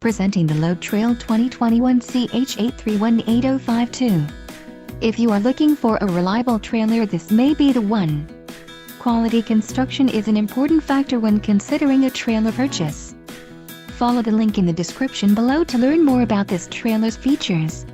Presenting the Load Trail 2021 CH8318052. If you are looking for a reliable trailer, this may be the one. Quality construction is an important factor when considering a trailer purchase. Follow the link in the description below to learn more about this trailer's features.